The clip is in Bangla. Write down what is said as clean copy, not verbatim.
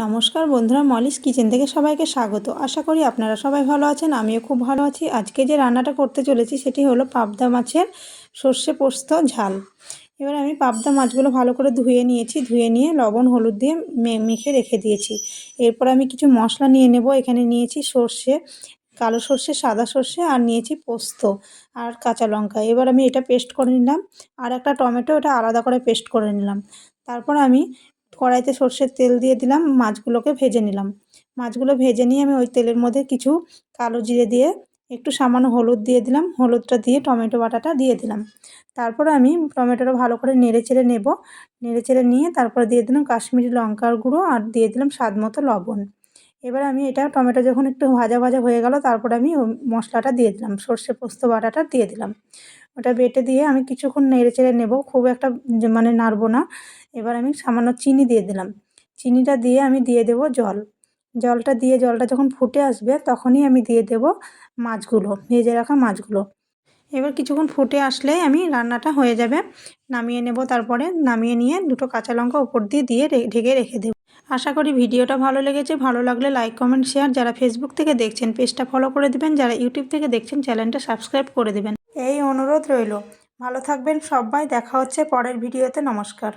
নমস্কার বন্ধুরা, মলিস কিচেন থেকে সবাইকে স্বাগত। আশা করি আপনারা সবাই ভালো আছেন, আমিও খুব ভালো আছি। আজকে যে রান্নাটা করতে চলেছি সেটি হলো পাবদা মাছের সর্ষে পোস্ত ঝাল। এবার আমি পাবদা মাছগুলো ভালো করে ধুয়ে নিয়েছি, ধুয়ে নিয়ে লবণ হলুদ দিয়ে মেখে রেখে দিয়েছি। এরপর আমি কিছু মশলা নিয়ে নেব। এখানে নিয়েছি সর্ষে, কালো সর্ষে, সাদা সর্ষে, আর নিয়েছি পোস্ত আর কাঁচা লঙ্কা। এবার আমি এটা পেস্ট করে নিলাম, আর একটা টমেটো, এটা আলাদা করে পেস্ট করে নিলাম। তারপর আমি কড়াইতে সর্ষের তেল দিয়ে দিলাম, মাছগুলোকে ভেজে নিলাম। মাছগুলো ভেজে নিয়ে আমি ওই তেলের মধ্যে কিছু কালো জিরে দিয়ে একটু সামান্য হলুদ দিয়ে দিলাম, হলুদটা দিয়ে টমেটো বাটাটা দিয়ে দিলাম। তারপর আমি টমেটোটা ভালো করে নেড়ে চেড়ে নেব, নেড়ে চেড়ে নিয়ে তারপরে দিয়ে দিলাম কাশ্মীরি লঙ্কার গুঁড়ো আর দিয়ে দিলাম স্বাদ মতো লবণ। এবার আমি এটা টমেটো যখন একটু ভাজা ভাজা হয়ে গেল, তারপরে আমি মশলাটা দিয়ে দিলাম, সর্ষে পোস্ত বাটাটা দিয়ে দিলাম। ওটা বেটে দিয়ে আমি কিছুক্ষণ নেড়ে চেড়ে নেব, খুব একটা মানে নাড়বো না। এবার আমি সামান্য চিনি দিয়ে দিলাম, চিনিটা দিয়ে আমি দিয়ে দেব জল। জলটা দিয়ে জলটা যখন ফুটে আসবে তখনই আমি দিয়ে দেব মাছগুলো, ভেজে রাখা মাছগুলো। এবার কিছুক্ষণ ফুটে আসলেই আমি রান্নাটা হয়ে যাবে, নামিয়ে নেব। তারপরে নামিয়ে নিয়ে দুটো কাঁচা লঙ্কা উপর দিয়ে ঢেকে রেখে দেব। আশা করি ভিডিওটা ভালো লেগেছে। ভালো লাগলে লাইক, কমেন্ট, শেয়ার। যারা ফেসবুক থেকে দেখছেন পেজটা ফলো করে দেবেন, যারা ইউটিউব থেকে দেখছেন চ্যানেলটা সাবস্ক্রাইব করে দেবেন, এই অনুরোধ রইল। ভালো থাকবেন সবাই, দেখা হচ্ছে পরের ভিডিওতে। নমস্কার।